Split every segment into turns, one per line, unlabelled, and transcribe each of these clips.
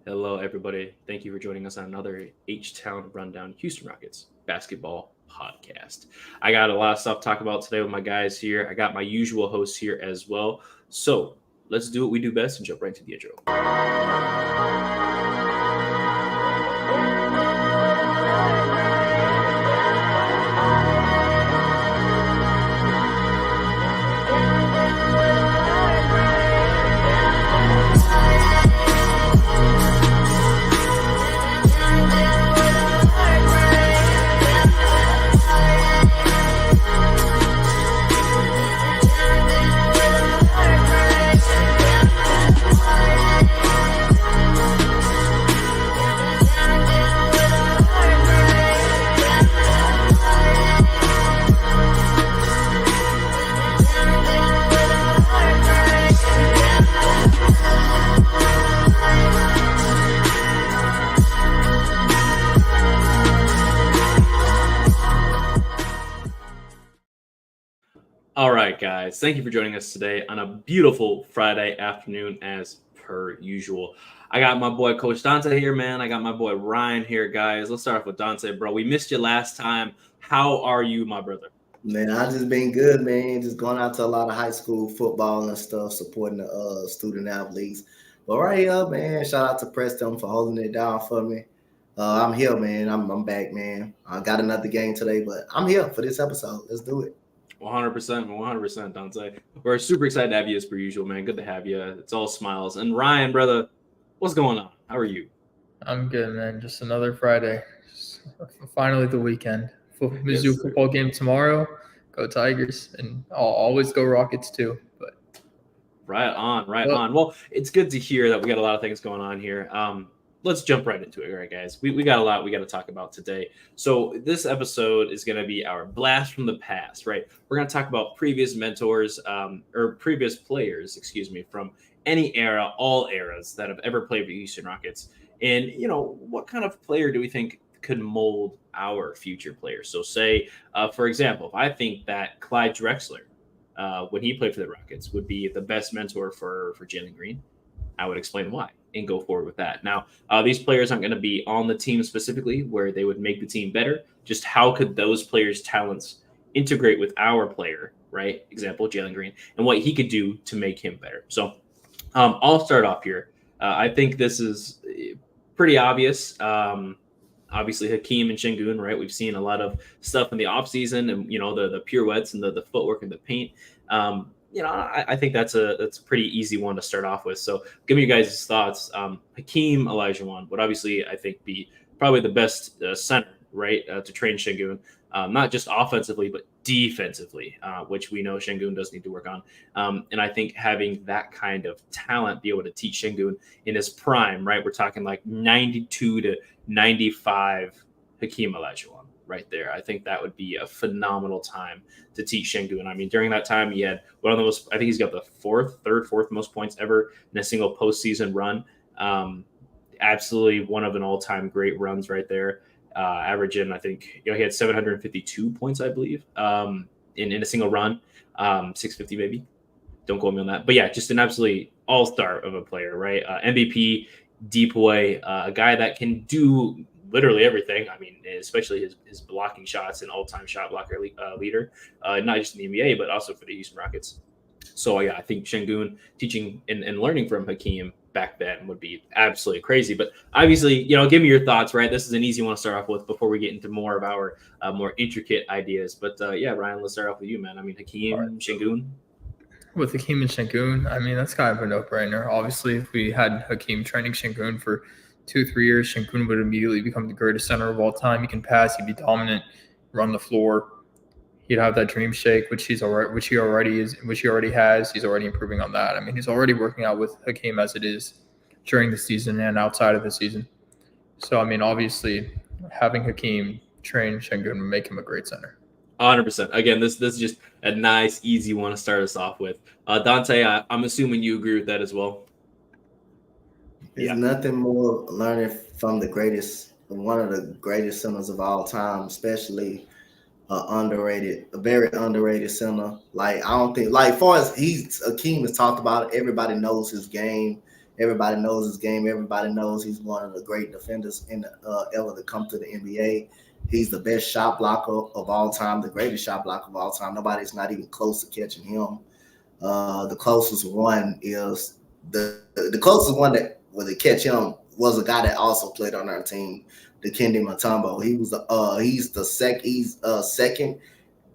Hello, everybody. Thank you for joining us on another Htownrundown Houston Rockets basketball podcast. I got a lot of stuff to talk about today with my guys here. I got my usual hosts here as well. So let's do what we do best and jump right to the intro. All right, guys. Thank you for joining us today on a beautiful Friday afternoon, as per usual. I got my boy Coach Dante here, man. I got my boy Ryan here, guys. Let's start off with Dante, bro. We missed you last time. How are you, my brother?
Man, I just been good, man. Just going out to a lot of high school football and stuff, supporting the student athletes. But right here, man, shout out to Preston for holding it down for me. I'm here, man. I'm back, man. I got another game today, but I'm here for this episode. Let's do it.
100%, 100%, Dante. We're super excited to have you as per usual, man. Good to have you. It's all smiles. And Ryan, brother, what's going on? How are you?
I'm good, man. Just another Friday. Finally the weekend. Mizzou football game tomorrow. Go Tigers, and I'll always go Rockets too. But
right on. Well, it's good to hear that we got a lot of things going on here. Let's jump right into it, all right, guys. We got a lot we got to talk about today. So this episode is going to be our blast from the past, right? We're going to talk about previous mentors or previous players, from any era, all eras that have ever played for the Houston Rockets. And, what kind of player do we think could mold our future players? So say, for example, if I think that Clyde Drexler, when he played for the Rockets, would be the best mentor for Jalen Green, I would explain why and go forward with that. Now, these players aren't going to be on the team specifically where they would make the team better. Just how could those players' talents integrate with our player, right? Example, Jalen Green, and what he could do to make him better. So I'll start off here. I think this is pretty obvious. Obviously, Hakeem and Şengün, right? We've seen a lot of stuff in the offseason and, the pirouettes and the footwork and the paint. I think that's a pretty easy one to start off with. So give me your guys' thoughts. Hakeem Olajuwon would obviously, I think, be probably the best center, right, to train Şengün, not just offensively, but defensively, which we know Şengün does need to work on. And I think having that kind of talent, be able to teach Şengün in his prime, right, we're talking like 92 to 95 Hakeem Olajuwon. Right there. I think that would be a phenomenal time to teach Şengün. I mean, during that time, he had one of the most, I think he's got the fourth most points ever in a single postseason run. Absolutely one of an all-time great runs right there. Averaging, I think, he had 752 points, I believe, in a single run. 650 maybe. Don't quote me on that. But yeah, just an absolutely all-star of a player, right? MVP, deep way, a guy that can do literally everything. I mean, especially his blocking shots and all-time shot blocker leader, not just in the NBA, but also for the Houston Rockets. So, yeah, I think Şengün teaching and learning from Hakeem back then would be absolutely crazy. But obviously, give me your thoughts, right? This is an easy one to start off with before we get into more of our more intricate ideas. But, yeah, Ryan, let's start off with you, man. I mean, Hakeem, right. Şengün.
With Hakeem and Şengün, I mean, that's kind of a no-brainer. Obviously, if we had Hakeem training Şengün for 2-3 years, Şengün would immediately become the greatest center of all time. He can pass, he'd be dominant, run the floor. He'd have that dream shake, which he already has. He's already improving on that. I mean, he's already working out with Hakeem as it is during the season and outside of the season. So, I mean, obviously, having Hakeem train Şengün would make him a great center.
100%. Again, this is just a nice, easy one to start us off with. Dante, I'm assuming you agree with that as well.
There's nothing more learning from one of the greatest centers of all time, especially a very underrated center. Like, I don't think, like, far as Hakeem has talked about it, everybody knows his game. Everybody knows his game. Everybody knows he's one of the great defenders in the, ever to come to the NBA. He's the best shot blocker of all time, the greatest shot blocker of all time. Nobody's not even close to catching him. The closest one is the closest one that was to catch him was a guy that also played on our team, the Kendi Mutombo. He's second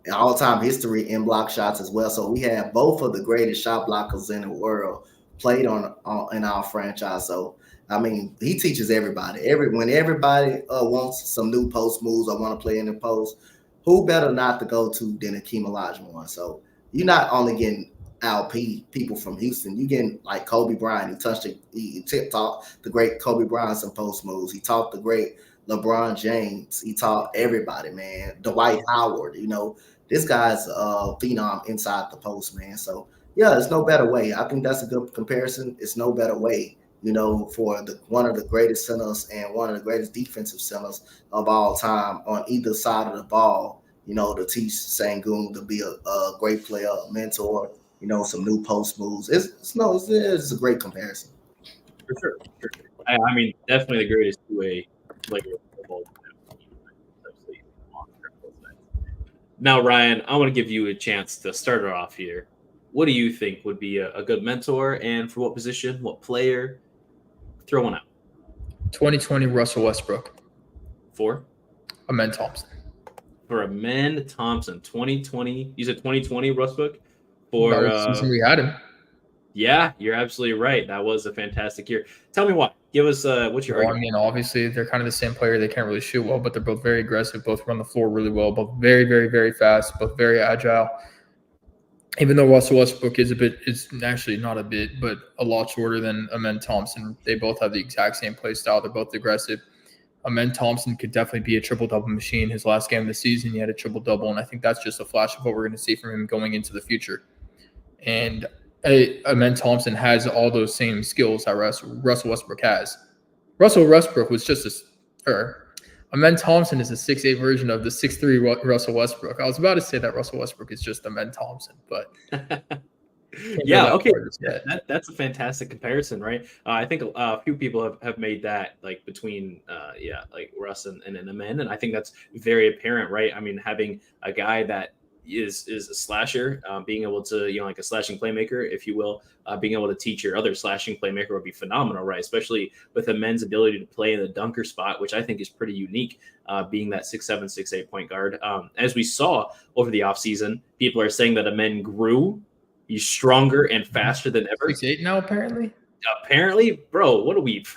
in all-time history in block shots as well. So we have both of the greatest shot blockers in the world played on in our franchise. So I mean, he teaches everybody. When everybody wants some new post moves, I want to play in the post. Who better not to go to than Akeem Olajuwon? So you're not only getting LP people from Houston, you getting like Kobe Bryant. He taught the great Kobe Bryant some post moves. He taught the great LeBron James. He taught everybody, man. Dwight Howard. This guy's a phenom inside the post, man. So yeah, it's no better way. I think that's a good comparison. It's no better way, for one of the greatest centers and one of the greatest defensive centers of all time on either side of the ball, to teach Sengun to be a great player, a mentor, some new post moves. It's a great comparison.
For sure. I mean, definitely the greatest two-way player of all time. Now, Ryan, I want to give you a chance to start it off here. What do you think would be a good mentor, and for what position, what player? Throw one out.
2020 Russell Westbrook.
For?
Amen Thompson.
For Amen Thompson, 2020. You said 2020 Westbrook? For
the season we had him.
Yeah, you're absolutely right. That was a fantastic year. Tell me why. Give us what's your argument?
I mean, obviously they're kind of the same player. They can't really shoot well, but they're both very aggressive. Both run the floor really well. Both very, very, very fast. Both very agile. Even though Russell Westbrook is actually not a bit, but a lot shorter than Amen Thompson. They both have the exact same play style. They're both aggressive. Amen Thompson could definitely be a triple-double machine. His last game of the season, he had a triple-double, and I think that's just a flash of what we're going to see from him going into the future. And Amen Thompson has all those same skills that Russell Westbrook has. Russell Westbrook was Amen Thompson is a 6'8" version of the 6'3" Russell Westbrook. I was about to say that Russell Westbrook is just Amen Thompson, but
yeah, okay, that's a fantastic comparison, right? I think a few people have made that like between like Russ and Amen, and I think that's very apparent, right? I mean, having a guy that is a slasher, being able to, like a slashing playmaker, if you will, being able to teach your other slashing playmaker would be phenomenal, right? Especially with the men's ability to play in the dunker spot, which I think is pretty unique, being that 6'7", 6'8" point guard. As we saw over the offseason, people are saying that Amen grew. He's stronger and faster than ever.
6'8" now, apparently?
Apparently? Bro, what a weep.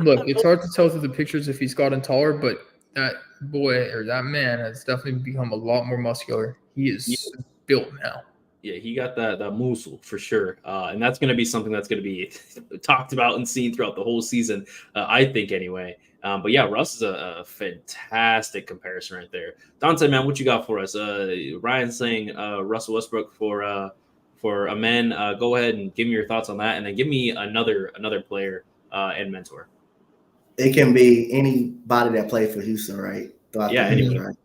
Look, it's hard to tell through the pictures if he's gotten taller, but that boy or that man has definitely become a lot more muscular. He is built now.
Yeah, he got that muscle for sure. And that's going to be something that's going to be talked about and seen throughout the whole season, I think anyway. But yeah, Russ is a fantastic comparison right there. Dante, man, what you got for us? Ryan saying Russell Westbrook for Amen. Go ahead and give me your thoughts on that, and then give me another player and mentor.
It can be anybody that played for Houston, right?
Yeah,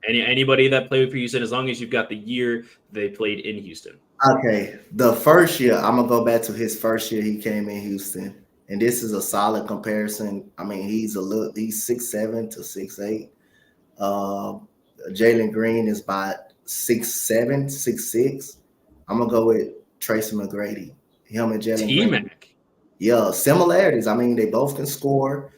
anybody that played for Houston, as long as you've got the year they played in Houston.
Okay, the first year, I'm gonna go back to his first year he came in Houston, and this is a solid comparison. I mean, he's 6'7" to 6'8". Jalen Green is about 6'7", 6'6". I'm gonna go with Tracy McGrady. Him and Jalen Green. Yeah, similarities. I mean, they both can score.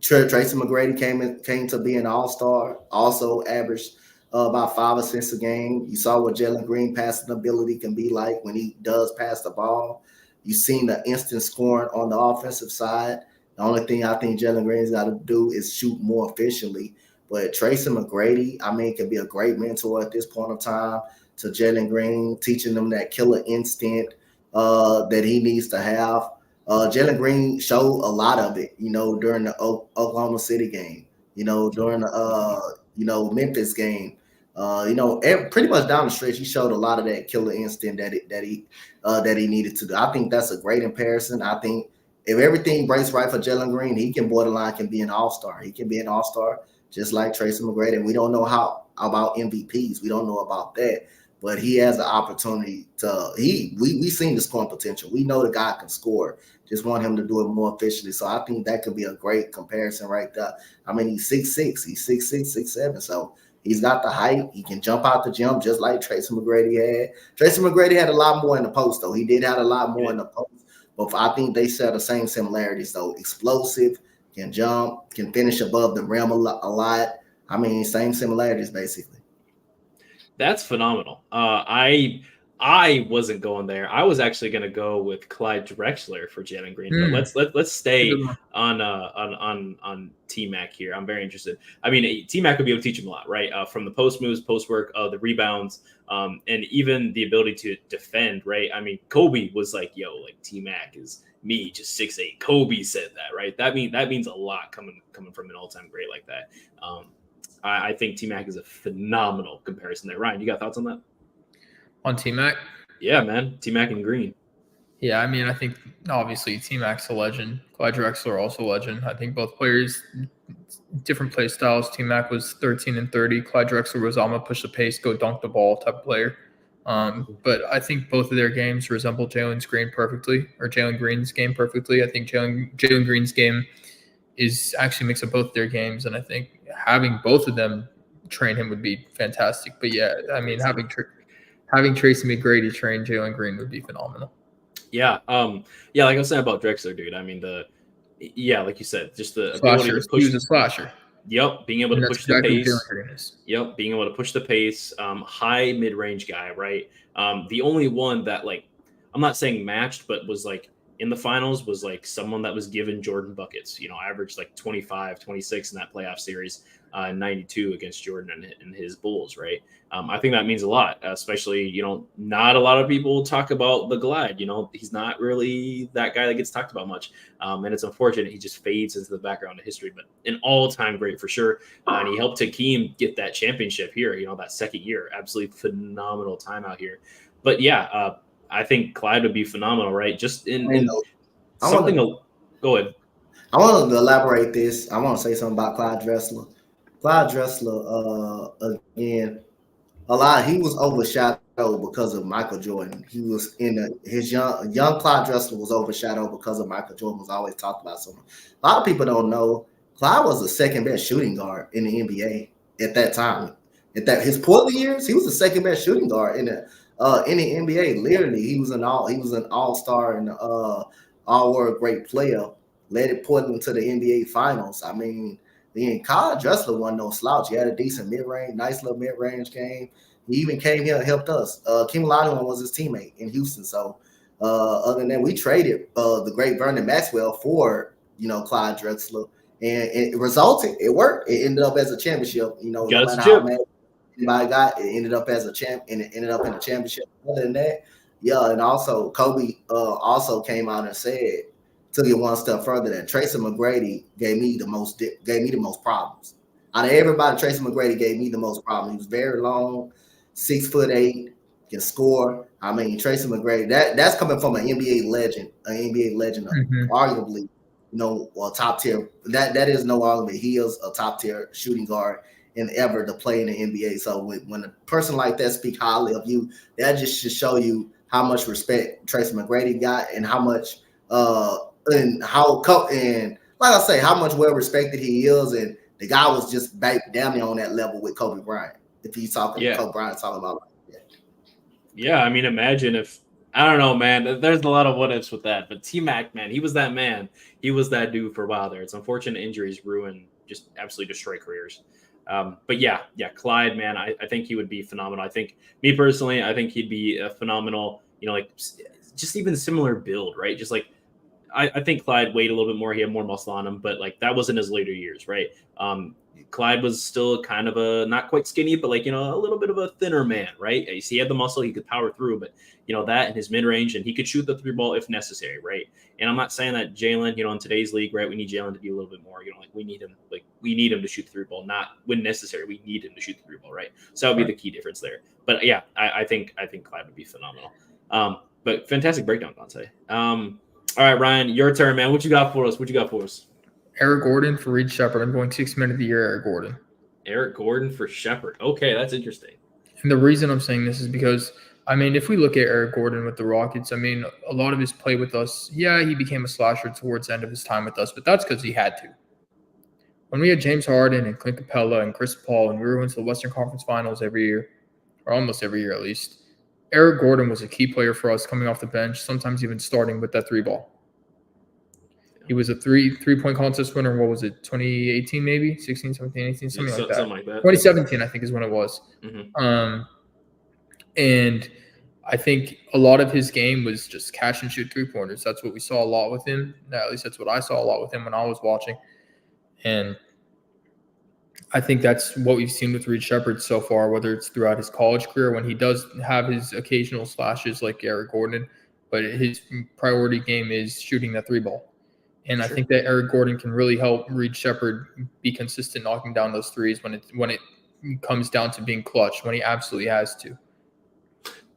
Tracy McGrady came to be an all-star, also averaged about 5 assists a game. You saw what Jalen Green passing ability can be like when he does pass the ball. You've seen the instant scoring on the offensive side. The only thing I think Jalen Green's got to do is shoot more efficiently. But Tracy McGrady, I mean, can be a great mentor at this point of time to Jalen Green, teaching them that killer instinct that he needs to have. Jalen Green showed a lot of it, during the Oklahoma City game, during the, Memphis game, pretty much down the stretch, he showed a lot of that killer instinct that he needed to do. I think that's a great comparison. I think if everything breaks right for Jalen Green, he can be an all-star. He can be an all-star just like Tracy McGrady. And we don't know how about MVPs. We don't know about that. but he has an opportunity to. We seen the scoring potential. We know the guy can score. Just want him to do it more efficiently. So I think that could be a great comparison right there. I mean, he's 6'6", he's 6'6", 6'7", so he's got the height. He can jump out the gym just like Tracy McGrady had. Tracy McGrady had a lot more in the post, though. He did have a lot more in the post. But I think they share the same similarities, though. Explosive, can jump, can finish above the rim a lot. I mean, same similarities, basically.
That's phenomenal. I wasn't going there. I was actually going to go with Clyde Drexler for Jalen Green, but let's stay on T-Mac here. I'm very interested. I mean, T-Mac would be able to teach him a lot, right? From the post moves, post work, the rebounds, and even the ability to defend, right? I mean, Kobe was like, "Yo, like T-Mac is me, just 6'8". Kobe said that, right? That means a lot coming from an all-time great like that. I think T-Mac is a phenomenal comparison there. Ryan, you got thoughts on that?
On T-Mac?
Yeah, man. T-Mac and Green.
Yeah, I mean, I think obviously T-Mac's a legend. Clyde Drexler also a legend. I think both players, different play styles. T-Mac was 13 and 30. Clyde Drexler was I'm gonna push the pace, go dunk the ball type of player. But I think both of their games resemble Jalen Green's game perfectly. I think Jalen Green's game is actually mix of both of their games, and I think having both of them train him would be fantastic. But yeah, I mean, having Tracy McGrady train Jalen Green would be phenomenal.
Yeah, yeah, like I was saying about Drexler, dude. I mean, like you said, just the ability to push.
He was a slasher.
Yep, being able to push the pace. Yep, being able to push the pace. High mid-range guy, right? The only one that, like, I'm not saying matched, but was like in the finals was like someone that was given Jordan buckets, averaged like 25, 26 in that playoff series in 92 against Jordan and his Bulls, right? I think that means a lot, especially, not a lot of people talk about the Glide. He's not really that guy that gets talked about much. And it's unfortunate he just fades into the background of history, but an all-time great for sure. And he helped Hakeem get that championship here, that second year. Absolutely phenomenal time out here. But yeah, I think Clyde would be phenomenal, right? Just in something. Go ahead.
I want to elaborate this. I want to say something about Clyde Drexler. Clyde Drexler, again, he was overshadowed because of Michael Jordan. He was his young Clyde Drexler was overshadowed because of Michael Jordan. Was always talked about so much. A lot of people don't know Clyde was the second best shooting guard in the NBA at that time. His Portland years, he was the second best shooting guard in the NBA. Literally, he was an all-star and all-world great player. Led it Portland to the NBA Finals. I mean, then Clyde Drexler wasn't no slouch. He had a decent mid-range, nice little mid-range game. He even came here and helped us. Kim Olajuwon was his teammate in Houston. So other than that, we traded the great Vernon Maxwell for Clyde Drexler, and it resulted. It worked. It ended up as a championship. No matter how mad anybody got, it ended up as a champ, and it ended up in a championship. Other than that, yeah, and also Kobe also came out and said, took it one step further, that Tracy McGrady gave me the most problems. Out of everybody, Tracy McGrady gave me the most problems. He was very long, 6'8", can score. I mean, Tracy McGrady, that's coming from an NBA legend, arguably, a top tier. That is no argument. He is a top tier shooting guard and ever to play in the NBA. So when a person like that speak highly of you, that just should show you how much respect Tracy McGrady got, and how much and like I say, how much well respected he is, and the guy was just back down there on that level with Kobe Bryant. If he's talking, Kobe Bryant talking about that.
Yeah, I mean, imagine if, I don't know, man. There's a lot of what ifs with that, but T-Mac, man, he was that man. He was that dude for a while there. It's unfortunate injuries ruin, just absolutely destroy careers. But yeah, Clyde, man, I think he would be phenomenal. I think, me personally, I think he'd be a phenomenal, like just even similar build, right? Just like, I think Clyde weighed a little bit more. He had more muscle on him, but like that was in his later years, right? Clyde was still kind of a, not quite skinny, but like, a little bit of a thinner man, right? He had the muscle, he could power through, but that in his mid-range, and he could shoot the three ball if necessary, right? And I'm not saying that Jalen, in today's league, right, we need Jalen to be a little bit more, we need him to shoot the three ball, not when necessary. We need him to shoot the three ball, right? So that would be the key difference there. But yeah, I think Clyde would be phenomenal. But fantastic breakdown, Dante. All right, Ryan, your turn, man. What you got for us?
Eric Gordon for Reed Shepherd. I'm going 6 men of the year, Eric Gordon.
Eric Gordon for Shepherd. Okay, that's interesting.
And the reason I'm saying this is because, I mean, if we look at Eric Gordon with the Rockets, I mean, a lot of his play with us, yeah, he became a slasher towards the end of his time with us, but that's because he had to. When we had James Harden and Clint Capella and Chris Paul, and we were going to the Western Conference Finals every year, or almost every year at least, Eric Gordon was a key player for us coming off the bench, sometimes even starting with that three ball. He was a three-point contest winner. What was it, 2018 maybe? 16, 17, 18, something like that.
Something like that.
2017, I think, is when it was.
Mm-hmm.
And I think a lot of his game was just catch and shoot three-pointers. That's what we saw a lot with him. At least that's what I saw a lot with him when I was watching. And I think that's what we've seen with Reed Sheppard so far, whether it's throughout his college career when he does have his occasional slashes like Eric Gordon, but his priority game is shooting that three ball. And I think that Eric Gordon can really help Reed Sheppard be consistent knocking down those threes when it comes down to being clutch, when he absolutely has to.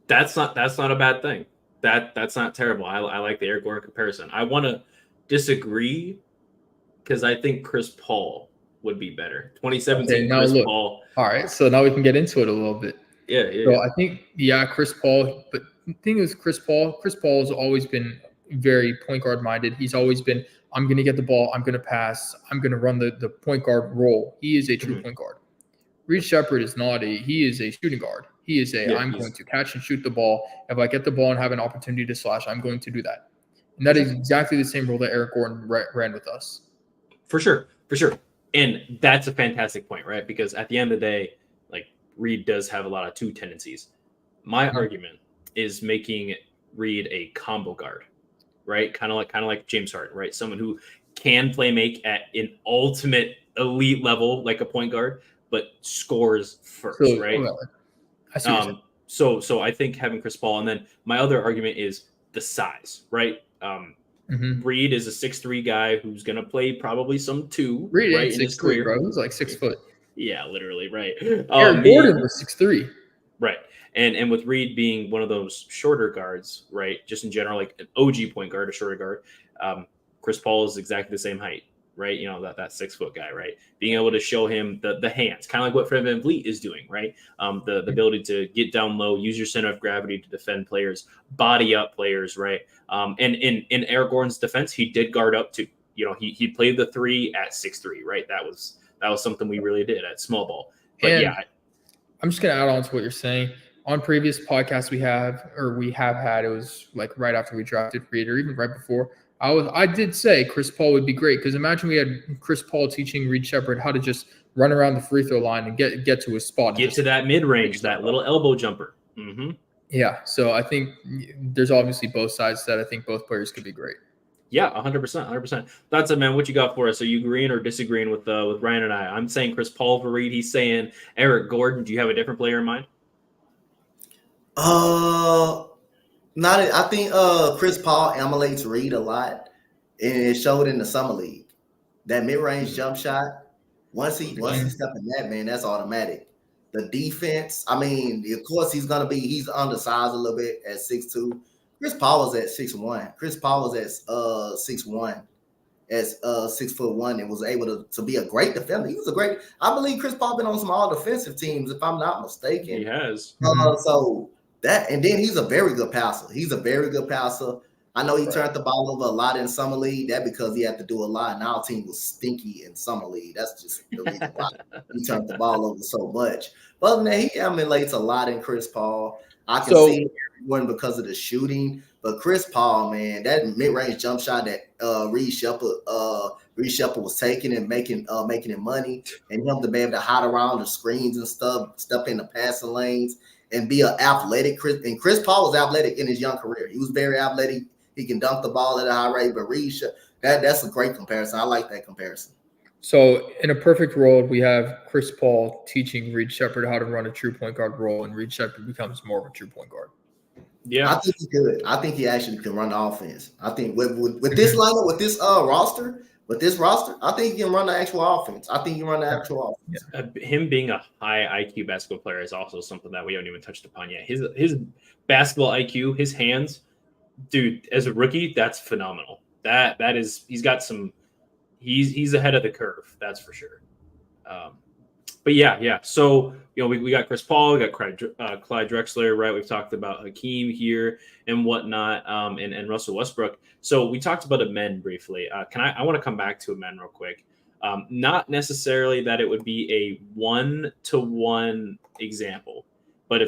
That's not a bad thing. That's not terrible. I like the Eric Gordon comparison. I want to disagree because I think Chris Paul would be better. 2017 Chris Paul.
All right, so now we can get into it a little bit.
Yeah.
So I think, Chris Paul. But the thing is, Chris Paul has always been very point guard minded. He's always been, I'm going to get the ball, I'm going to pass, I'm going to run the point guard role. He is a true point guard. Reed Sheppard is not he is a shooting guard. He is I'm going to catch and shoot the ball. If I get the ball and have an opportunity to slash, I'm going to do that. And that is exactly the same role that Eric Gordon ran with us.
For sure. And that's a fantastic point, right? Because at the end of the day, like, Reed does have a lot of two tendencies. My argument is making Reed a combo guard, right? Kind of like James Harden, right? Someone who can play make at an ultimate elite level, like a point guard, but scores first, right?
I see
so I think having Chris Paul, and then my other argument is the size, right? Reed is a 6'3" guy who's gonna play probably some two.
Reed
right,
ain't 6'3", bro. He's like 6 foot.
Yeah, literally, right.
Eric Gordon was 6'3".
Right. And with Reed being one of those shorter guards, right, just in general, like an OG point guard, a shorter guard, Chris Paul is exactly the same height, right? You know, that 6 foot guy, right? Being able to show him the hands, kind of like what Fred VanVleet is doing, right? The ability to get down low, use your center of gravity to defend players, body up players, right? And in Eric Gordon's defense, he did guard up too. You know, he played the 3 at 6'3", right? That was something we really did at small ball. But
and I'm just gonna add on to what you're saying. On previous podcasts we have had, it was like right after we drafted Reed, or even right before, I did say Chris Paul would be great, because imagine we had Chris Paul teaching Reed Sheppard how to just run around the free throw line and get to his spot.
Get to that mid-range, that little elbow jumper. Mm-hmm.
Yeah, so I think there's obviously both sides that I think both players could be great.
Yeah, 100%. That's it, man. What you got for us? Are you agreeing or disagreeing with Ryan and I? I'm saying Chris Paul for Reed. He's saying Eric Gordon. Do you have a different player in mind?
I think Chris Paul emulates Reed a lot, and it showed in the summer league. That mid-range jump shot, once he step in that, man, that's automatic. The defense, I mean, of course he's undersized a little bit at 6'2". Chris Paul was at 6'1". Chris Paul was at 6'1", as 6'1", and was able to be a great defender. He was I believe Chris Paul been on some all defensive teams, if I'm not mistaken.
He has.
So that, and then he's a very good passer. I know he turned the ball over a lot in summer league. That because he had to do a lot, and our team was stinky in summer league. That's just the reason why he turned the ball over so much. But other than that, he emulates a lot in Chris Paul. I can see everyone because of the shooting, but Chris Paul, man, that mid-range jump shot that Reed Sheppard was taking and making him money, and him to be able to hide around the screens and stuff, step in the passing lanes, and be an athletic. And Chris Paul was athletic in his young career. He was very athletic. He can dunk the ball at a high rate, but Reed, that's a great comparison. I like that comparison.
So in a perfect world, we have Chris Paul teaching Reed Sheppard how to run a true point guard role, and Reed Sheppard becomes more of a true point guard.
Yeah,
I think he could. I think he actually can run the offense. I think with this lineup, with this roster, I think he can run the actual offense. Him
being a high IQ basketball player is also something that we haven't even touched upon yet. His basketball IQ, his hands, dude, as a rookie, that's phenomenal. That is, he's got some. He's ahead of the curve, that's for sure. But yeah. So we got Chris Paul, we got Clyde Drexler, right? We've talked about Hakeem here and whatnot, and Russell Westbrook. So we talked about Amen briefly. I want to come back to Amen real quick. Not necessarily that it would be a 1-to-1 example, but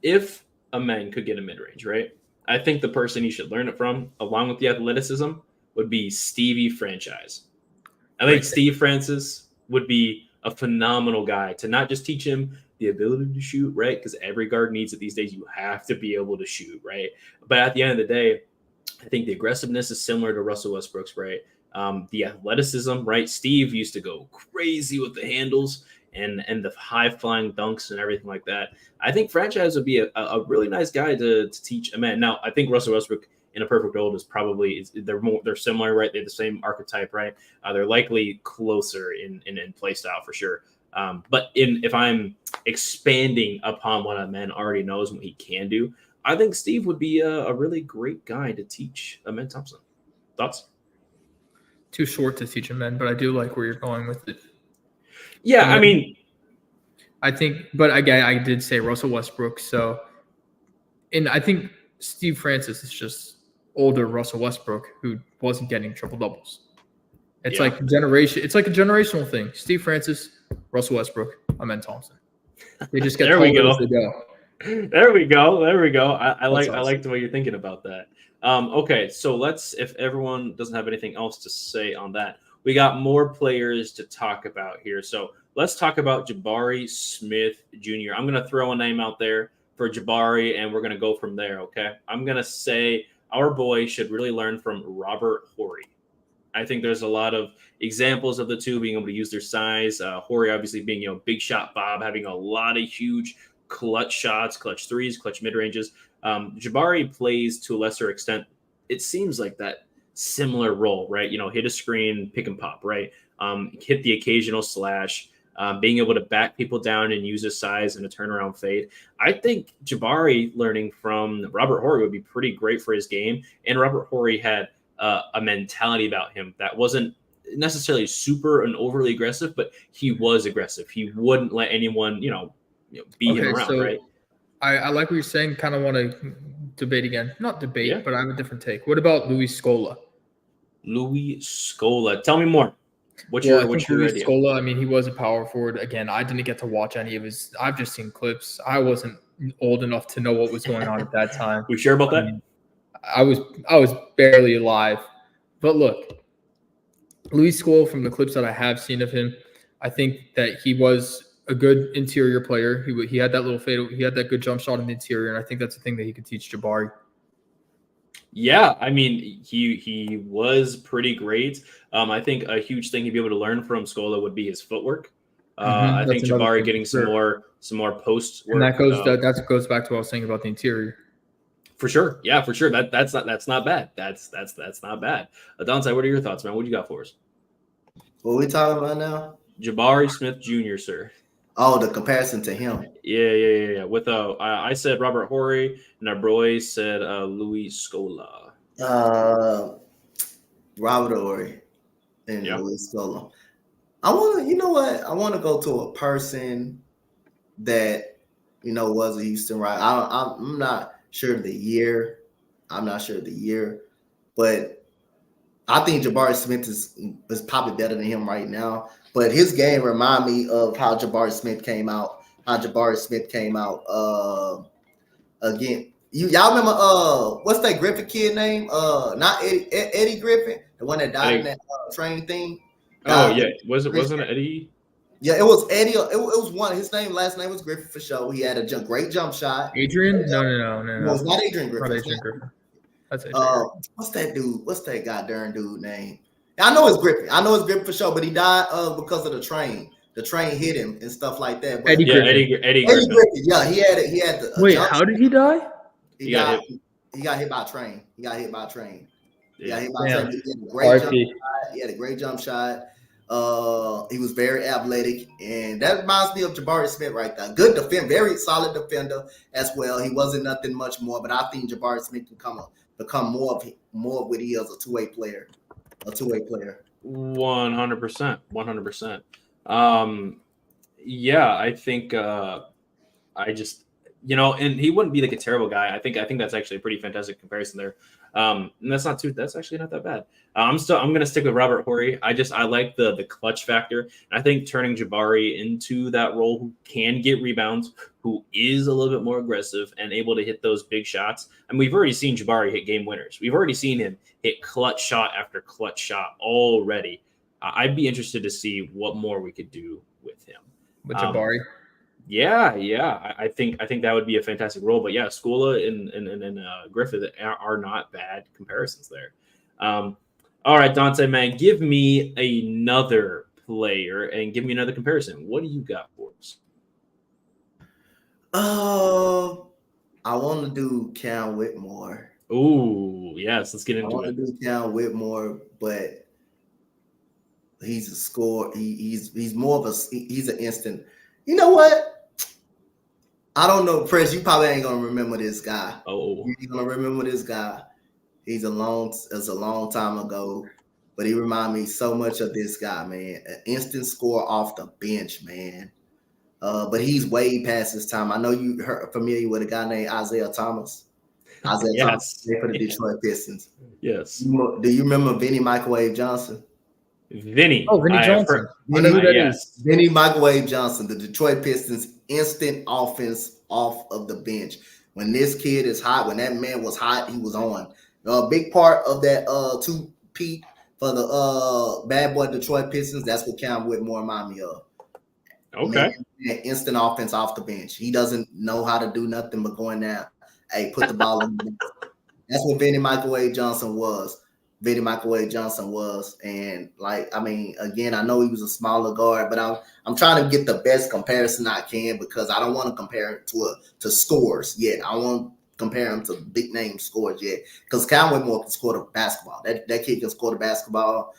if Amen could get a mid range, right? I think the person you should learn it from, along with the athleticism, would be Stevie Franchise. I think Steve Francis would be a phenomenal guy to not just teach him the ability to shoot, right? Because every guard needs it these days. You have to be able to shoot, right? But at the end of the day, I think the aggressiveness is similar to Russell Westbrook's, right? The athleticism, right? Steve used to go crazy with the handles and the high flying dunks and everything like that. I think Franchise would be a really nice guy to teach Amen. Now, I think Russell Westbrook in a perfect world is probably they're similar, right? They're the same archetype, right? They're likely closer in play style for sure. But if I'm expanding upon what Amen already knows and what he can do, I think Steve would be a really great guy to teach Amen Thompson. Thoughts?
Too short to teach Amen, but I do like where you're going with it.
Yeah, I mean,
I think, but again, I did say Russell Westbrook. So, and I think Steve Francis is just older Russell Westbrook who wasn't getting triple doubles. It's like generation. It's like a generational thing. Steve Francis, Russell Westbrook, Amen Thompson. They just get taller as they go.
There we go. I like the way you're thinking about that. Okay, so if everyone doesn't have anything else to say on that, we got more players to talk about here. So let's talk about Jabari Smith Jr. I'm going to throw a name out there for Jabari, and we're going to go from there, okay? I'm going to say our boy should really learn from Robert Horry. I think there's a lot of examples of the two being able to use their size. Horry obviously being, big shot Bob, having a lot of huge clutch shots, clutch threes, clutch mid-ranges. Jabari plays to a lesser extent. It seems like that similar role, right? Hit a screen, pick and pop, right? Hit the occasional slash, being able to back people down and use his size in a turnaround fade. I think Jabari learning from Robert Horry would be pretty great for his game. And Robert Horry had a mentality about him that wasn't necessarily super and overly aggressive, but he was aggressive. He wouldn't let anyone, beat him around, right?
I like what you're saying. Kind of want to debate again. Not debate, but I have a different take. What about Luis Scola?
Luis Scola. Tell me more. What's
your
idea?
Scola, I mean, he was a power forward. Again, I didn't get to watch any of his. I've just seen clips. I wasn't old enough to know what was going on at that time.
We sure about that?
I was barely alive. But look, Luis Scola, from the clips that I have seen of him, I think that he was a good interior player. He had that little fade. He had that good jump shot in the interior, and I think that's the thing that he could teach Jabari.
Yeah, I mean, he was pretty great. I think a huge thing he'd be able to learn from Scola would be his footwork. I think Jabari getting some more post work.
And that goes back to what I was saying about the interior.
For sure, yeah, for sure. That's not bad. That's not bad. Dante, what are your thoughts, man? What do you got for us?
What are we talking about now?
Jabari Smith Jr., sir.
Oh, the comparison to him.
Yeah. With I said Robert Horry, and our boy said Luis Scola.
Robert Horry and Luis Scola. I want to go to a person that was a Houston Rocket. I'm not sure of the year. But I think Jabari Smith is probably better than him right now. But his game remind me of how Jabari Smith came out. Again, y'all remember what's that Griffin kid name? Not Eddie Griffin, the one that died in that train thing.
Wasn't it Eddie?
Yeah, it was Eddie. It was one. His last name was Griffin for sure. He had a great jump shot.
Adrian? No.
It was not Adrian Griffin.
Not Adrian Griffin. That's Adrian.
What's that dude? What's that goddamn dude name? I know it's Griffin for sure, but he died because of the train. The train hit him and stuff like that. But
Eddie Griffin.
Eddie Griffin.
Yeah, he had the.
Wait, how did he die?
He got hit by a train. He had a great jump shot. He was very athletic, and that reminds me of Jabari Smith right there. Good defender, very solid defender as well. He wasn't nothing much more, but I think Jabari Smith can become more of what he is, a two-way player. 100%.
Yeah, I think I just and he wouldn't be like a terrible guy. I think that's actually a pretty fantastic comparison there. And that's actually not that bad. I'm gonna stick with Robert Horry. I like the clutch factor. And I think turning Jabari into that role who can get rebounds, who is a little bit more aggressive and able to hit those big shots. And we've already seen Jabari hit game winners. We've already seen him hit clutch shot after clutch shot already. I'd be interested to see what more we could do with him.
With Jabari.
Yeah. I think that would be a fantastic role. But yeah, Skula and Griffith are not bad comparisons there. All right, Dante, man, give me another player and give me another comparison. What do you got for us?
I want to do Cam Whitmore.
Ooh, yes, let's get into it.
I want to do Cam Whitmore, but he's a scorer. He's more of he's an instant. You know what? I don't know, Press. You probably ain't gonna remember this guy.
Oh,
you're gonna remember this guy. It's a long time ago, but he reminded me so much of this guy, man. An instant score off the bench, man. But he's way past his time. I know you familiar with a guy named Isaiah Thomas. Isaiah Thomas for the Detroit Pistons.
Yes.
Do you remember Vinny Microwave Johnson?
Vinny.
Oh, Vinny Johnson.
I know who that is. Vinny Microwave Johnson, the Detroit Pistons instant offense off of the bench. When this kid is hot, when that man was hot, he was on. A big part of that 2-peat for the bad boy Detroit Pistons, that's what Cam Whitmore reminded me of.
Okay.
Man, instant offense off the bench. He doesn't know how to do nothing but going down. Hey, put the ball in the bench. That's what Vinny Microwave Johnson was. And again, I know he was a smaller guard, but I'm trying to get the best comparison I can because I don't want to compare it to scores yet. I won't compare him to big name scores yet because Cam Whitmore can score the basketball. That kid can score the basketball.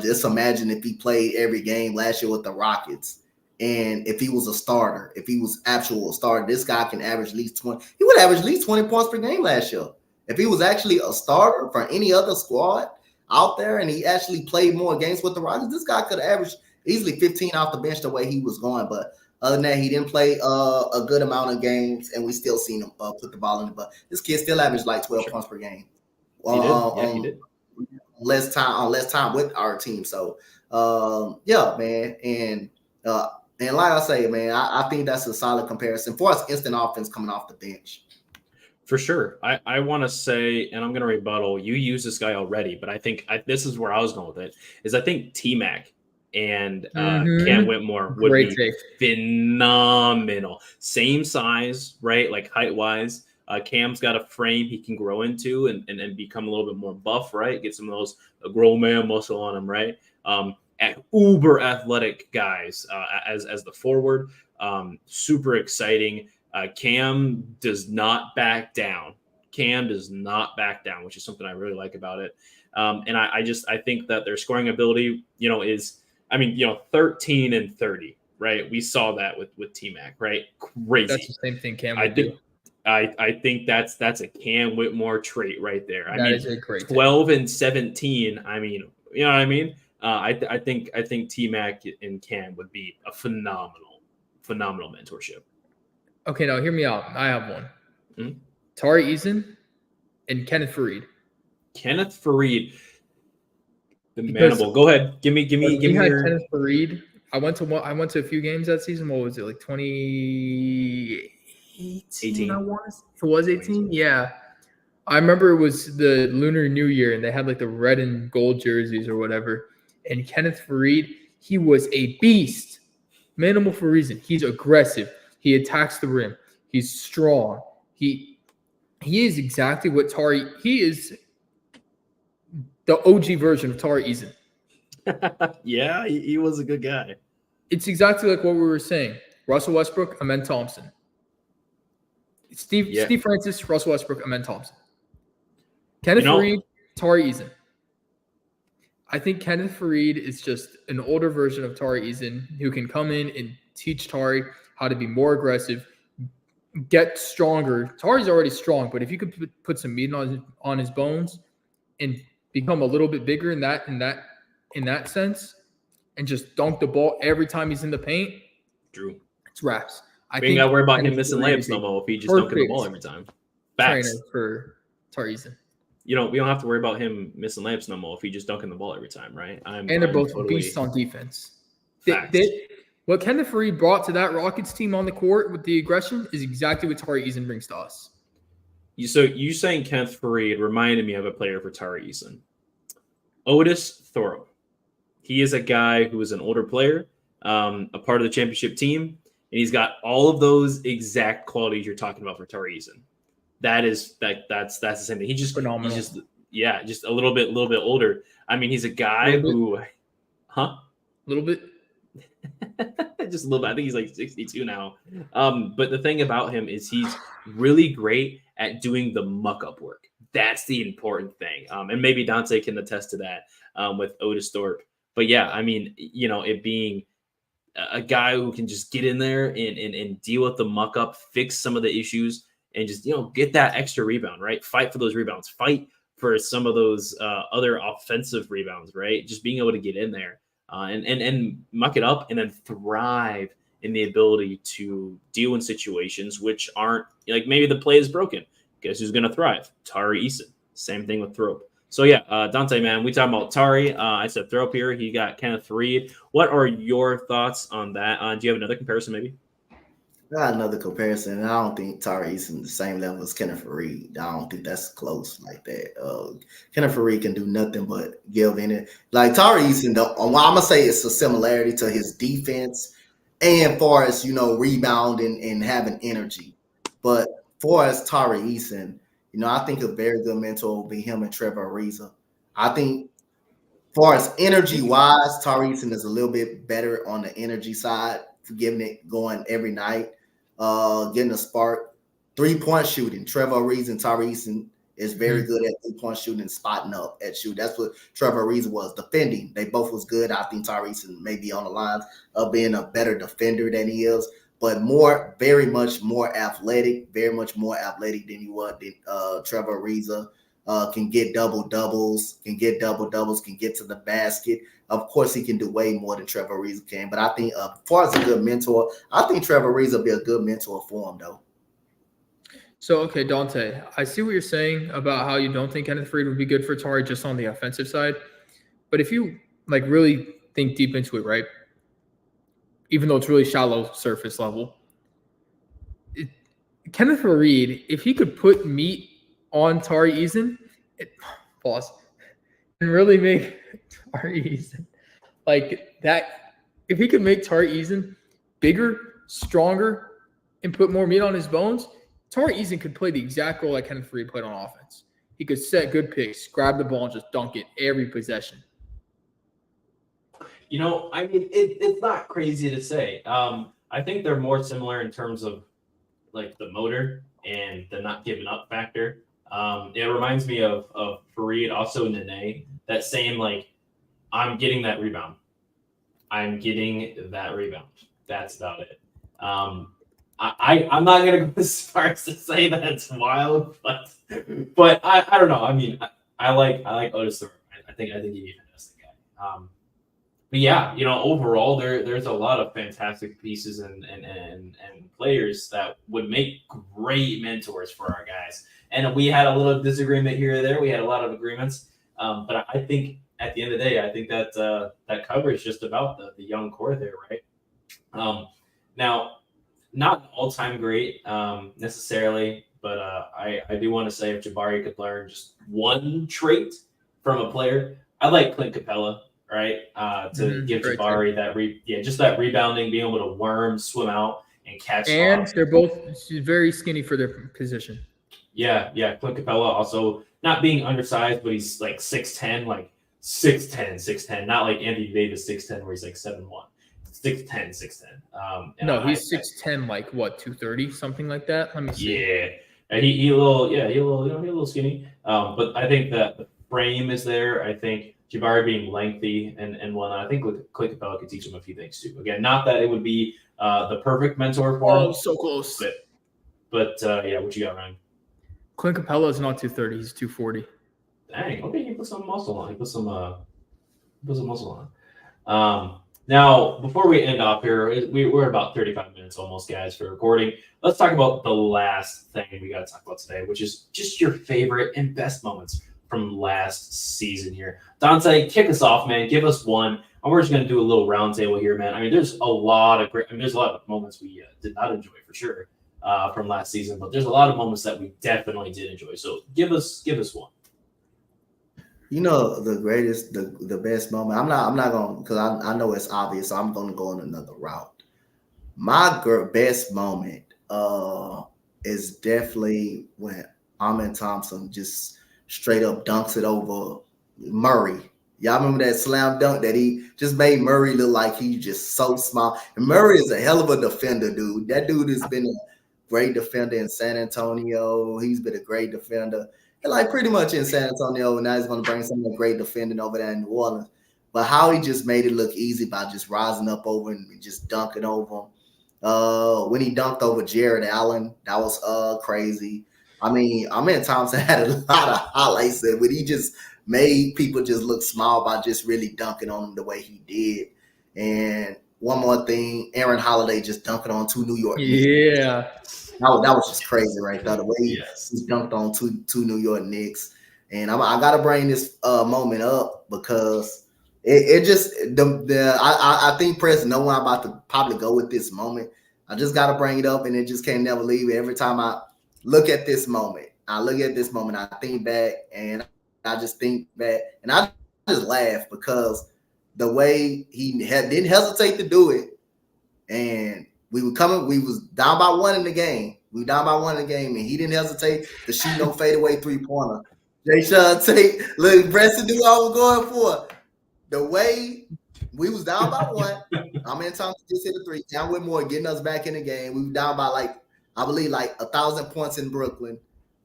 Just imagine if he played every game last year with the Rockets. And if he was a starter, if he was actual starter, this guy can average at least 20. He would average at least 20 points per game last year. If he was actually a starter for any other squad out there and he actually played more games with the Rockets, this guy could average easily 15 off the bench the way he was going. But other than that, he didn't play a good amount of games, and we still seen him put the ball in the butt. This kid still averaged like 12 points per game.
He did.
Less time with our team. So, man. And like I say, man, I think that's a solid comparison for us. Instant offense coming off the bench.
For sure. I want to say, and I'm going to rebuttal, you use this guy already, but I think this is where I was going with it, is I think T-Mac and Cam Whitmore would be phenomenal. Same size, right? Like height-wise. Cam's got a frame he can grow into and become a little bit more buff, right? Get some of those grown man muscle on him, right? Uber athletic guys as the forward. Super exciting. Cam does not back down. Which is something I really like about it. And I think that their scoring ability, is 13 and 30, right? We saw that with T-Mac, right? Crazy.
That's the same thing Cam would do.
I think that's a Cam Whitmore trait right there.
That is a great
12 and 17. You know what I mean? I think T-Mac and Cam would be a phenomenal mentorship.
Okay, now hear me out. I have one.
Mm-hmm.
Tari Eason and Kenneth Faried.
The manimal. Go ahead. Give me your
Kenneth Faried. I went to a few games that season. What was it, like 2018? I want to. It was 18. Yeah, I remember it was the Lunar New Year, and they had like the red and gold jerseys or whatever. And Kenneth Faried, he was a beast. Manimal for a reason. He's aggressive. He attacks the rim. He's strong. He is exactly what Tari. He is the OG version of Tari Eason.
Yeah, he was a good guy.
It's exactly like what we were saying. Russell Westbrook, Amen Thompson. Steve Francis, Russell Westbrook, Amen Thompson. Kenneth Faried, Tari Eason. I think Kenneth Faried is just an older version of Tari Eason who can come in and teach Tari how to be more aggressive, get stronger. Tari's already strong, but if you could put some meat on his bones and become a little bit bigger in that sense, and just dunk the ball every time he's in the paint,
Drew.
It's wraps.
We ain't got to worry about him
Kenneth
missing
Faried
layups
is
no
a
more if he just dunking the ball
perfect
every time.
trainer
Facts.
for Tari Eason.
We don't have to worry about him missing layups no more if he just dunking the ball every time, right?
And they're both beasts on defense.
Facts.
What Kenneth Faried brought to that Rockets team on the court with the aggression is exactly what Tari Eason brings to us.
So you saying Kenneth Faried reminded me of a player for Tari Eason. Otis Thorpe. He is a guy who is an older player, a part of the championship team, and he's got all of those exact qualities you're talking about for Tari Eason. That's the same thing.
Phenomenal.
He's just a little bit older. I mean, he's a guy who,
a little bit.
Just a little bit. I think he's like 62 now. But the thing about him is he's really great at doing the muck-up work. That's the important thing. And maybe Dante can attest to that with Otis Thorpe. But yeah, I mean, it being a guy who can just get in there and deal with the muck-up, fix some of the issues, and just, get that extra rebound, right? Fight for those rebounds. Fight for some of those other offensive rebounds, right? Just being able to get in there. And muck it up and then thrive in the ability to deal in situations which aren't like maybe the play is broken. Guess who's going to thrive? Tari Eason. Same thing with Thrope. So yeah, Dante, man, we talking about Tari. I said Thrope here. He got Kenneth Faried. What are your thoughts on that? Do you have another comparison maybe?
I got another comparison. I don't think Tari Eason the same level as Kenneth Faried. I don't think that's close like that. Kenneth Faried can do nothing but give in it. Like Tari Eason, though, I'm gonna say it's a similarity to his defense and far as rebounding and having energy. But far as Tari Eason, I think a very good mentor will be him and Trevor Ariza. I think far as energy wise, Tari Eason is a little bit better on the energy side, for getting it going every night. Getting a spark, 3-point shooting. Trevor Ariza and Tari Eason is very good at 3-point shooting and spotting up at shoot. That's what Trevor Ariza was. Defending, they both was good. I think Tari Eason may be on the lines of being a better defender than he is, but very much more athletic than Trevor Ariza. Can get double-doubles, can get to the basket. Of course, he can do way more than Trevor Ariza can. But I think as far as a good mentor, I think Trevor Ariza will be a good mentor for him, though.
So, okay, Dante, I see what you're saying about how you don't think Kenneth Faried would be good for Tari just on the offensive side. But if you, really think deep into it, right, even though it's really shallow surface level, Kenneth Faried, if he could put meat on Tari Eason, and really make Tari Eason like that. If he could make Tari Eason bigger, stronger, and put more meat on his bones, Tari Eason could play the exact role that Kenneth Faried played on offense. He could set good picks, grab the ball, and just dunk it every possession.
I mean, it's not crazy to say. I think they're more similar in terms of like the motor and the not giving up factor. It reminds me of Faried, also Nene. That same I'm getting that rebound. That's about it. I'm not gonna go as far as to say that it's wild, but I don't know. I mean, I like Otis Thorpe. I think he'd be a fantastic guy. But yeah, overall there's a lot of fantastic pieces and players that would make great mentors for our guys. And we had a little disagreement here or there. We had a lot of agreements. But I think at the end of the day, I think that that covers just about the young core there, right? Now, not an all-time great necessarily, but I do want to say if Jabari could learn just one trait from a player, I like Clint Capella, right? To give Jabari just that rebounding, being able to swim out and catch.
And they're both very skinny for their position. Yeah.
Clint Capella also not being undersized, but he's like 6'10", 6'10", not like Anthony Davis 6'10", where he's like 7'1". 6'10".
No, he's 6'10", like what, 230, something like that. Let me see.
Yeah, and he a little skinny. But I think that the frame is there. I think Jabari being lengthy and whatnot. I think Clint Capella could teach him a few things too. Again, not that it would be the perfect mentor for him.
Oh, so close.
But yeah, what you got, Ryan?
Clint Capella is not 230. He's 240.
Dang. Okay, he put some muscle on. He put some muscle on. Now, before we end off here, we're about 35 minutes almost, guys, for recording. Let's talk about the last thing we got to talk about today, which is just your favorite and best moments from last season here. Dante, kick us off, man. Give us one. And we're just going to do a little roundtable here, man. I mean, there's a lot of moments we did not enjoy for sure from last season, but there's a lot of moments that we definitely did enjoy. So give us one.
You know, the best moment. I'm not going, because I know it's obvious, so I'm going to go on another route. My best moment is definitely when Amen Thompson just straight up dunks it over Murray. Y'all remember that slam dunk that he just made Murray look like he's just so small. And Murray is a hell of a defender, dude. That dude has been a great defender in San Antonio. He's been a great defender. And like pretty much in San Antonio, and now he's going to bring some of the great defending over there in New Orleans. But how he just made it look easy by just rising up over and just dunking over him. When he dunked over Jared Allen, that was crazy. I mean, Amen Thompson had a lot of highlights there, but he just made people just look small by just really dunking on him the way he did. And one more thing, Aaron Holiday just dunking on two New York.
Yeah.
That was just crazy right there. The way he dunked on two New York Knicks. And I got to bring this moment up because it just I think Press know where I'm about to probably go with this moment. I just got to bring it up, and it just can't never leave it. Every time I look at this moment, I think back, and I just think back, and I just laugh because the way he didn't hesitate to do it, and we was down by one in the game. And he didn't hesitate to shoot no fadeaway three-pointer. Jay Tate, look, Preston knew what I was going for. The way we was down by one, Amen Thompson just hit a three. Cam Whitmore getting us back in the game. We were down by I believe 1,000 points in Brooklyn.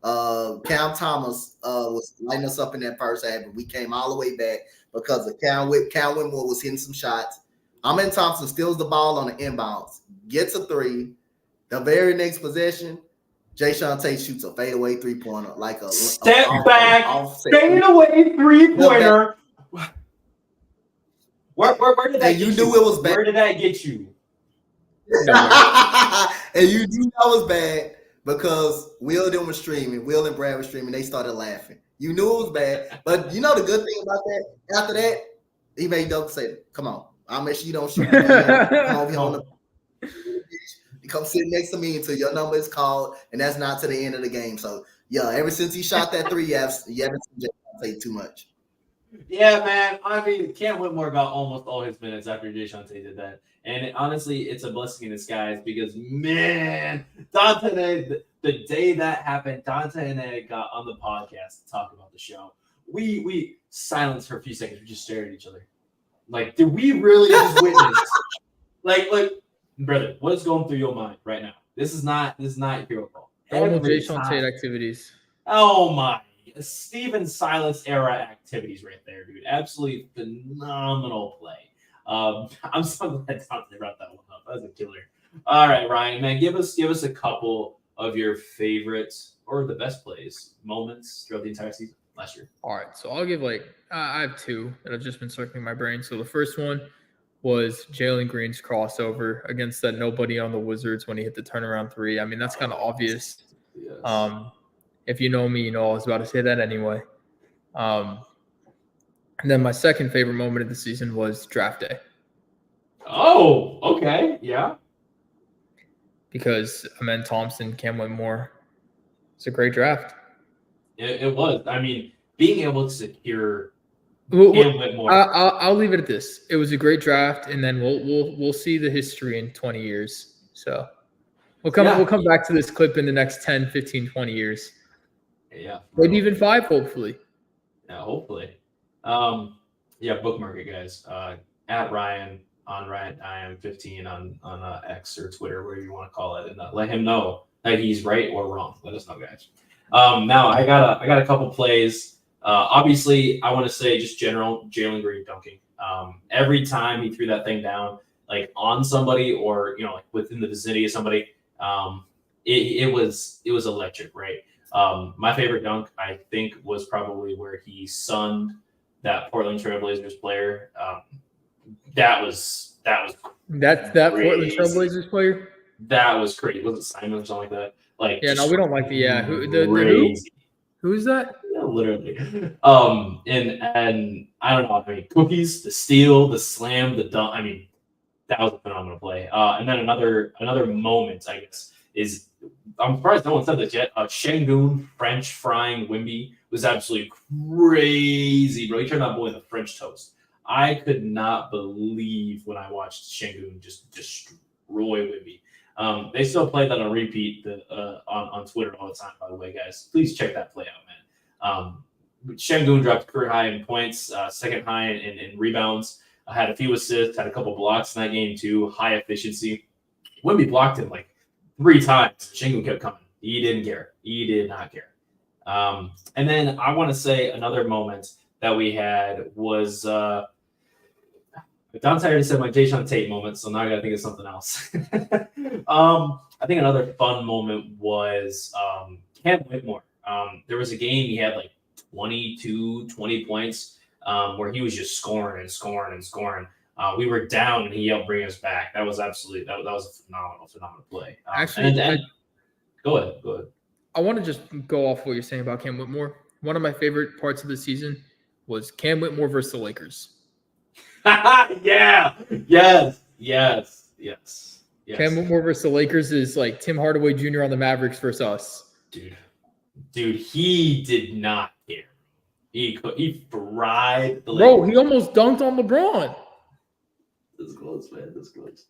Cam Thomas was lighting us up in that first half, but we came all the way back because of Cam Whitmore was hitting some shots. Amen Thompson steals the ball on the inbounds, gets a three. The very next possession, Jayshawn Tate shoots a fadeaway three-pointer, like a
step back, fadeaway three-pointer. Where did that?
And you knew it was bad.
Where did that get you?
And you knew that was bad because Will and Brad were streaming. They started laughing. You knew it was bad, but you know the good thing about that. After that, he made Doug say, "Come on, I'll make sure you don't shoot. You come sit next to me until your number is called, and that's not to the end of the game." So yeah, ever since he shot that three, you haven't seen Jayshawn Tate too much.
Yeah, man. I mean, Cam Whitmore got almost all his minutes after Jayshawn Tate did that. And honestly, it's a blessing in disguise because, man, Dante, the day that happened, Dante and I got on the podcast to talk about the show. We silenced for a few seconds. We just stared at each other. Like, did we really just witness? like, brother, what's going through your mind right now? This is not your fault.
Normal Jayshawn Tate activities.
Oh, my. Steven Silas era activities right there, dude. Absolutely phenomenal play. I'm so glad Dante brought that one up. That was a killer. All right, Ryan, man, give us a couple of your favorites or the best plays, moments throughout the entire season last year.
All right, so I'll give I have two that have just been circling my brain. So the first one was Jalen Green's crossover against that nobody on the Wizards when he hit the turnaround three. I mean, that's kind of obvious. Yes. If you know me, you know I was about to say that anyway. And then my second favorite moment of the season was draft day.
Oh, okay. Yeah.
Because Amen Thompson, Cam Whitmore, it's a great draft.
It was. I mean, being able to secure Cam Whitmore.
I'll leave it at this. It was a great draft, and then we'll see the history in 20 years. So we'll come back to this clip in the next 10, 15, 20 years.
Yeah.
Maybe even 5, hopefully.
Yeah, hopefully. Bookmark it, guys. At Ryan on RyanIam15 on X or Twitter, whatever you want to call it, and let him know that he's right or wrong. Let us know, guys. Now I got a couple plays. Obviously, I want to say just general Jalen Green dunking. Every time he threw that thing down, like on somebody or like within the vicinity of somebody, it was electric, right? My favorite dunk, I think, was probably where he sunned that Portland Trail Blazers player. That was
That Portland Trailblazers player.
That was crazy. Was it Simon or something like that? Like,
Yeah, no, we don't like the who
crazy.
Who's that?
Yeah, literally. And I don't know. I mean, cookies, the steal, the slam, the dunk. I mean, that was a phenomenal play. And then another moment, I guess, is I'm surprised no one said this yet. Şengün French frying Wimby was absolutely crazy, bro. He turned that boy into French toast. I could not believe when I watched Şengün just destroy Wimby. They still play that on repeat on Twitter all the time, by the way, guys. Please check that play out, man. Şengün dropped career high in points, second high in rebounds, had a few assists, had a couple blocks in that game too, high efficiency. Wimby blocked him like 3 times. Şengün kept coming. He didn't care. He did not care. And then I want to say another moment that we had was Dante already said my Jason Tate moment, so now I got to think of something else. I think another fun moment was Cam Whitmore. There was a game he had like 20 points where he was just scoring and scoring and scoring. We were down and he helped bring us back. That was absolutely that was a phenomenal play.
Actually,
go ahead.
I want to just go off what you're saying about Cam Whitmore. One of my favorite parts of the season was Cam Whitmore versus the Lakers.
Yeah. Yes.
Cam Whitmore versus the Lakers is like Tim Hardaway Jr. on the Mavericks versus us.
Dude, he did not care. He fried the Lakers.
Bro, he almost dunked on LeBron.
This close, man. This close.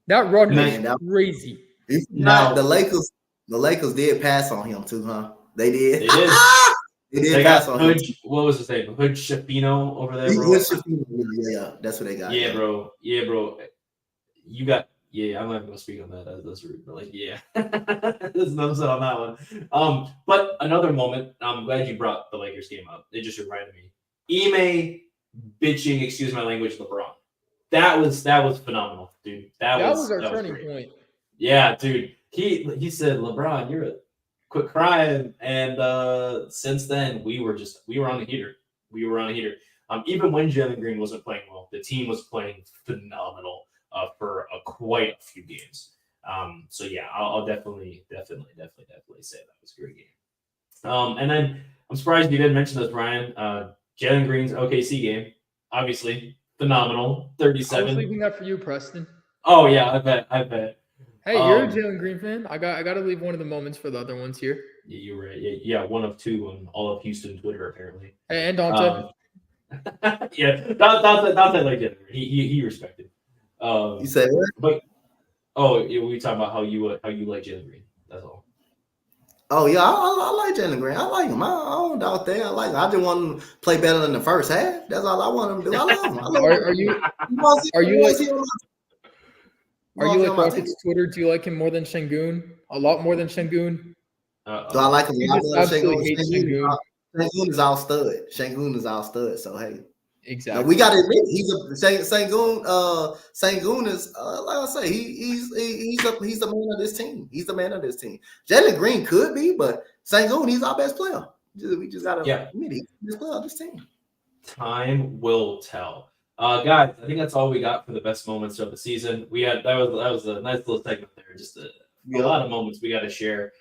That run was crazy.
Now the Lakers did pass on him too, huh? They did. They did pass on him.
What was his name? Hood Shafino over there, bro.
Yeah, that's what they got.
Yeah, bro. You got. Yeah, I'm not gonna speak on that. That's rude. But like, yeah, there's no set on that one. But another moment. I'm glad you brought the Lakers game up. It just reminded me. Ime bitching, excuse my language, LeBron. That was phenomenal, dude. That was
our turning point.
Yeah, dude. He said, LeBron, quit crying. And since then, we were on the heater. Even when Jalen Green wasn't playing well, the team was playing phenomenal for quite a few games. So yeah, I'll definitely say that was a great game. And then I'm surprised you didn't mention this, Brian. Jalen Green's OKC game, obviously phenomenal. 37.
I was leaving that for you, Preston.
Oh yeah, I bet.
Hey, you're a Jalen Green fan. I got to leave one of the moments for the other ones here.
Yeah, you're right. Yeah, one of two on all of Houston Twitter apparently.
Hey, and Dante.
Yeah, Dante like Jalen Green. He respected.
You said what?
But we talking about how you like Jalen Green. That's all.
Oh yeah, I like Jalen Green. I like him. I don't doubt that. I like him. I just want him to play better than the first half. That's all I want him to do. I love him.
Are you like Rockets Twitter? Do you like him more than Şengün? A lot more than Şengün?
Do I like him a lot more than
Şengün?
Şengün is all stud. Şengün is all stud. So hey,
exactly.
Now, we got to admit Şengün is like I say, he's the man of this team. He's the man of this team. Jalen Green could be, but Şengün, he's our best player. We just got to admit he's the best player of this team.
Time will tell. Guys, I think that's all we got for the best moments of the season. We had that was a nice little segment there. Just a lot of moments we got to share.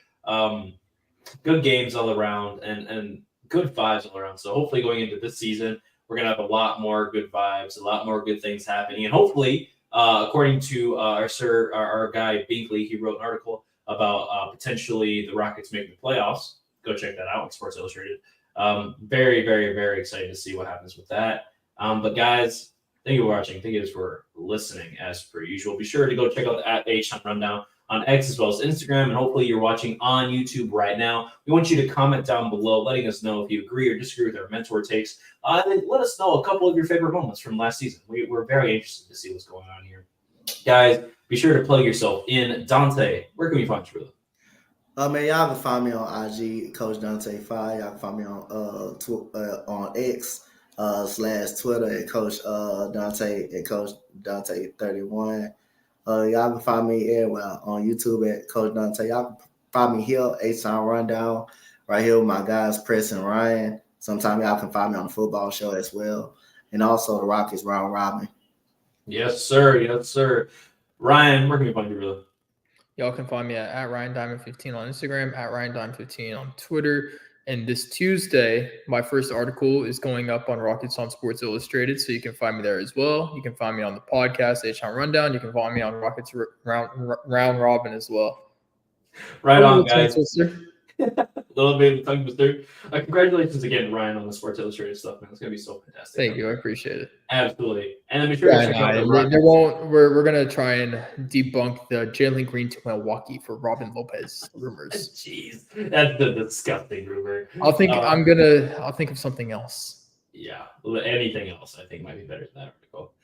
Good games all around and good vibes all around. So hopefully going into this season, we're gonna have a lot more good vibes, a lot more good things happening, and hopefully, according to our guy Binkley, he wrote an article about potentially the Rockets making the playoffs. Go check that out on Sports Illustrated. Very, very, very excited to see what happens with that. But guys, thank you for watching. Thank you for listening as per usual. Be sure to go check out the @Htownrundown on X as well as Instagram. And hopefully you're watching on YouTube right now. We want you to comment down below, letting us know if you agree or disagree with our mentor takes. And then let us know a couple of your favorite moments from last season. We're very interested to see what's going on here. Guys, be sure to plug yourself in. Dante, where can we find you?
Man, y'all can find me on IG, Coach Dante 5. Y'all can find me on X. / Twitter at Coach Dante at Coach Dante 31. Y'all can find me everywhere on YouTube at Coach Dante. Y'all can find me here, Htownrundown, right here with my guys, Press and Ryan. Sometimes y'all can find me on the football show as well. And also the Rockets Round Robin.
Yes, sir. Yes, sir. Ryan, where can we find you, brother?
Y'all can find me at Ryan Diamond 15 on Instagram, at Ryan Diamond 15 on Twitter. And this Tuesday, my first article is going up on Rockets on Sports Illustrated, so you can find me there as well. You can find me on the podcast, Htownrundown. You can find me on Rockets Round Robin as well.
Right on, guys. A little bit of tongue twister. Congratulations again, Ryan, on the Sports Illustrated stuff, man. It's gonna be so fantastic.
Thank you, I appreciate it.
Absolutely. And then be sure to check out the Rockets.
We're gonna try and debunk the Jalen Green to Milwaukee for Robin Lopez rumors.
Jeez, that's the disgusting rumor.
I'll think of something else.
Yeah, anything else I think might be better than that article.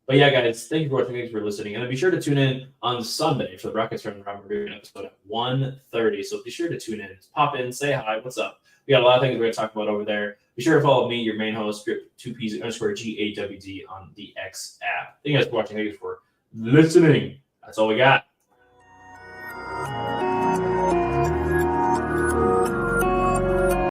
But yeah, guys, thank you for watching. Thanks for listening. And then be sure to tune in on Sunday for the Rockets Htownrundown. We're doing an episode at 1:30. So be sure to tune in. Just pop in, say hi, what's up? We got a lot of things we're going to talk about over there. Be sure to follow me, your main host, Script2Ps_GAWD on the X app. Thank you guys for watching. Thank you for listening. That's all we got.